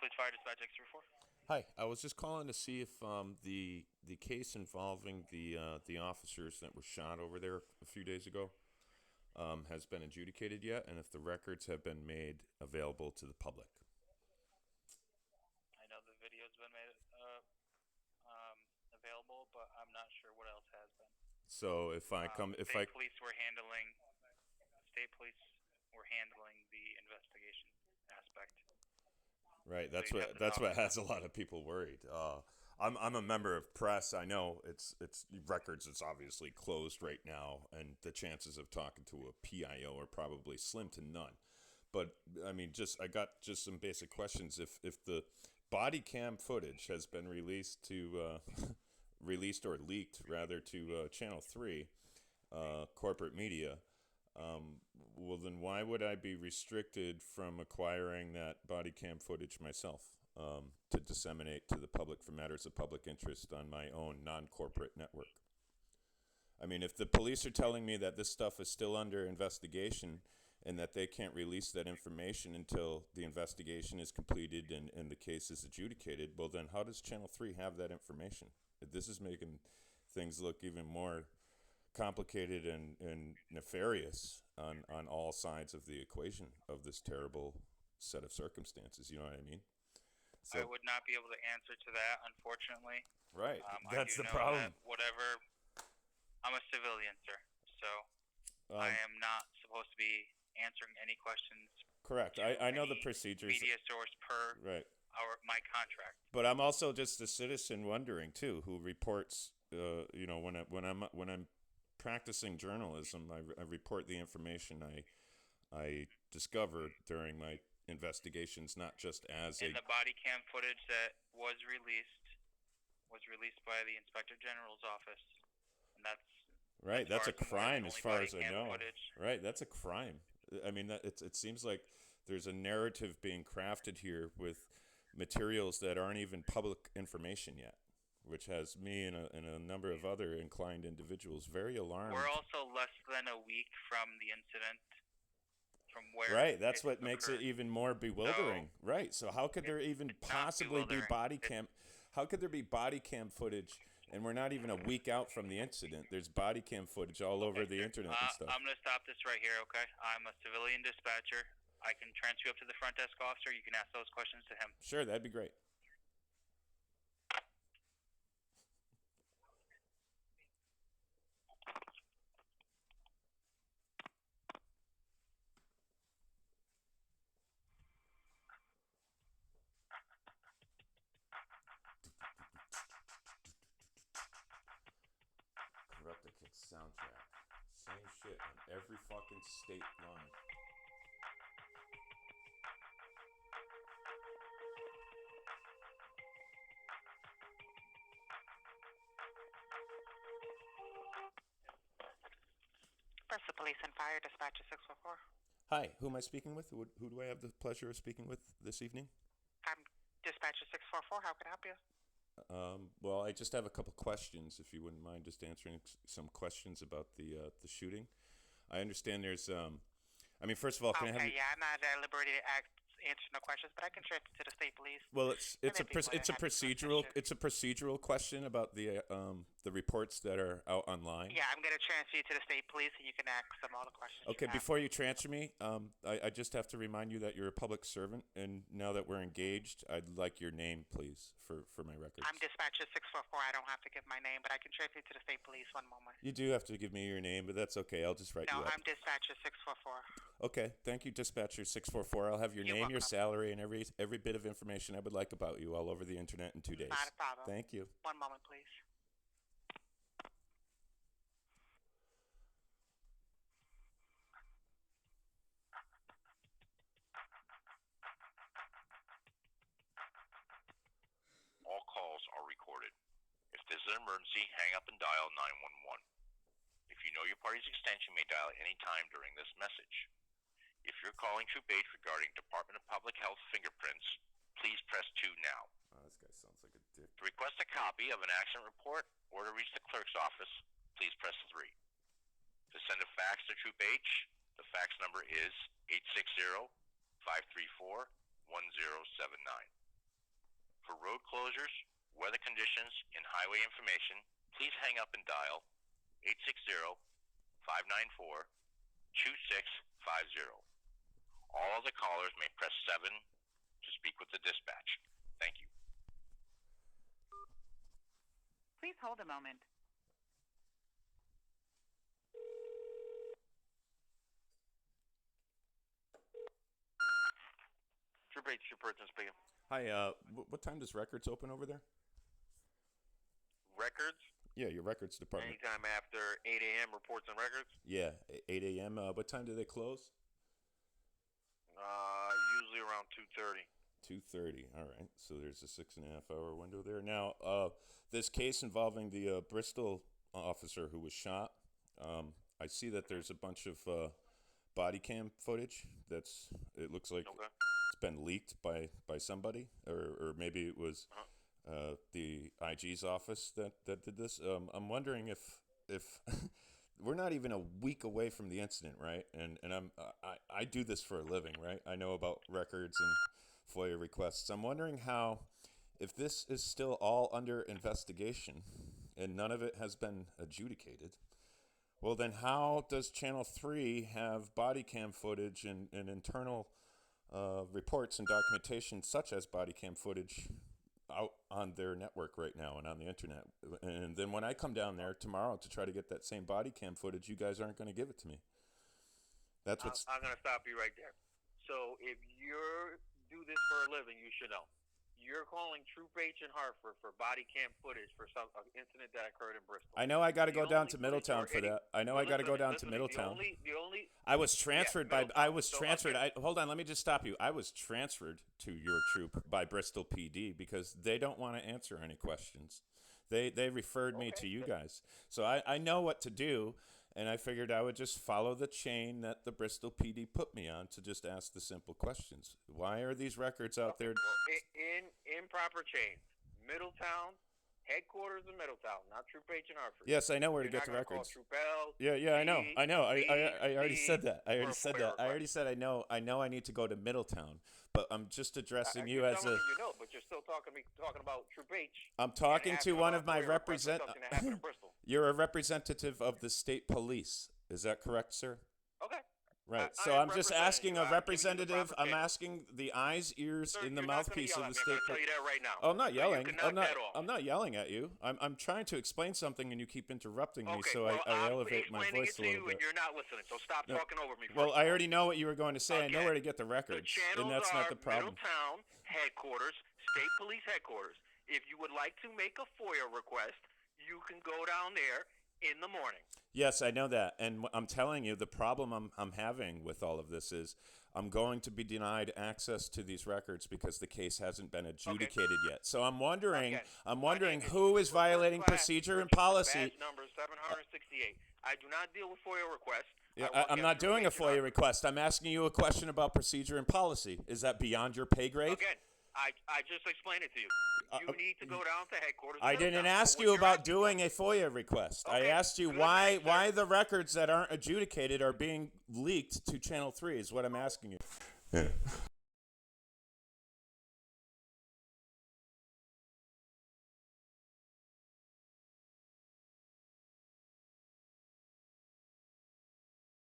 Police Fire Dispatch X34. Hi, I was just calling to see if the case involving the officers that were shot over there a few days ago has been adjudicated yet, and if the records have been made available to the public. I know the video's been made available, but I'm not sure what else has been. So if I come, State police were handling the investigation aspect. Right, that's what has a lot of people worried. I'm a member of press. I know it's records. It's obviously closed right now, and the chances of talking to a PIO are probably slim to none. But I mean, I got some basic questions. If the body cam footage has been released to released or leaked rather to Channel 3, corporate media. Well, then why would I be restricted from acquiring that body cam footage myself to disseminate to the public for matters of public interest on my own non-corporate network? I mean, if the police are telling me that this stuff is still under investigation and that they can't release that information until the investigation is completed and the case is adjudicated, well, then how does Channel 3 have that information? This is making things look even more complicated and nefarious on all sides of the equation of this terrible set of circumstances. You know what I mean? So, I would not be able to answer to that, unfortunately. Right. That's the problem. I'm a civilian, sir, so I am not supposed to be answering any questions. Correct. I know the procedures. Media source per my contract. But I'm also just a citizen wondering too, who reports. When I'm practicing journalism, I report the information I discovered during my investigations, not just as the body cam footage that was released by the Inspector General's office, and that's right. That's a crime, as far as I know. Footage. Right, that's a crime. I mean, it seems like there's a narrative being crafted here with materials that aren't even public information yet, which has me and a number of other inclined individuals very alarmed. We're also less than a week from the incident, from where. Right, that's what makes it even more bewildering. So, right, so how could there even possibly be body cam? How could there be body cam footage, and we're not even a week out from the incident? There's body cam footage all over the internet and stuff. I'm going to stop this right here, okay? I'm a civilian dispatcher. I can transfer you up to the front desk officer. You can ask those questions to him. Sure, that'd be great. Soundtrack. Same shit on every fucking state line. Bristol Police and Fire Dispatcher 644. Hi, who am I speaking with? Who do I have the pleasure of speaking with this evening? I'm Dispatcher 644. How can I help you? Well, I just have a couple questions, if you wouldn't mind just answering some questions about the shooting. I understand there's, I mean, first of all, can I have... Okay, yeah, I'm not at liberty to answer no questions, but I can transfer to the State Police. Well, it's a procedural question about the reports that are out online. Yeah, I'm going to transfer you to the State Police, and you can ask them all the questions. Okay, before you transfer me, I just have to remind you that you're a public servant, and now that we're engaged, I'd like your name, please, for my records. I'm Dispatcher 644. I don't have to give my name, but I can transfer you to the State Police. One moment. You do have to give me your name, but that's okay. I'll just write you up. No, I'm Dispatcher 644. Okay, thank you, Dispatcher 644. I'll have your name, your salary, and every bit of information I would like about you all over the internet in 2 days. Not a problem. Thank you. One moment, please. All calls are recorded. If this is an emergency, hang up and dial 911. If you know your party's extension, you may dial at any time during this message. If you're calling Troop H regarding Department of Public Health fingerprints, please press 2 now. Oh, this guy sounds like a dick. To request a copy of an accident report or to reach the clerk's office, please press 3. To send a fax to Troop H, the fax number is 860-534-1079. For road closures, weather conditions, and highway information, please hang up and dial 860-594-2650. All other callers may press 7 to speak with the dispatch. Thank you. Please hold a moment. Troop 8, Troop Person speaking. Hi, what time does records open over there? Records? Yeah, your records department. Anytime after 8 a.m. reports and records? Yeah, 8 a.m. What time do they close? Usually around 2:30. 2:30. All right. So there's a 6.5 hour window there. Now, this case involving the Bristol officer who was shot. I see that there's a bunch of body cam footage. It looks like it's been leaked by somebody, or maybe it was the IG's office that did this. I'm wondering if we're not even a week away from the incident, right? And I do this for a living, right? I know about records and FOIA requests. I'm wondering how, if this is still all under investigation and none of it has been adjudicated, well, then how does Channel 3 have body cam footage and internal reports and documentation such as body cam footage out on their network right now and on the internet? And then when I come down there tomorrow to try to get that same body cam footage, you guys aren't going to give it to me. That's what's... I'm going to stop you right there. So if you do this for a living, you should know. You're calling Troop H in Hartford for body cam footage for some incident that occurred in Bristol. I know I got to go down to Middletown for that. I know I got to go down to Middletown. I was transferred hold on, let me just stop you. I was transferred to your troop by Bristol PD because they don't want to answer any questions. They referred me to you guys. So I know what to do, and I figured I would just follow the chain that the Bristol PD put me on to just ask the simple questions. Why are these records out there? In proper chain. Middletown, headquarters in Middletown, not Troop H in Hartford. Yes, I know where to get the records. Troop L, yeah, I know. I already said that. I already said I know I need to go to Middletown. But I'm just addressing you as a... You know, but you're still talking about Troop H. I'm talking to one of my You're a representative of the state police. Is that correct, sir? Okay. Right. So I'm just asking a representative. I'm asking the eyes, ears, Sir, in the you're not mouthpiece gonna of the yell state at me. I'm gonna tell you that right now. Oh, I'm not yelling. I'm not yelling at you. I'm trying to explain something and you keep interrupting me, Okay, so well, I elevate my voice a little you bit. and you're not listening, so stop talking over me. Well, I already know what you were going to say. Okay. I know where to get the records, The and that's not the problem. Middletown headquarters, state police headquarters. If you would like to make a FOIA request, you can go down there in the morning. Yes, I know that, and I'm telling you, the problem I'm having with all of this is I'm going to be denied access to these records because the case hasn't been adjudicated yet. So I'm wondering who is violating procedure and policy. Badge number 768. I do not deal with FOIA requests. Yeah, I'm not doing a FOIA request. I'm asking you a question about procedure and policy. Is that beyond your pay grade? Again, I just explained it to you. You need to go down to headquarters. I didn't ask you about doing a FOIA request. I asked you why the records that aren't adjudicated are being leaked to Channel 3 is what I'm asking you. Yeah.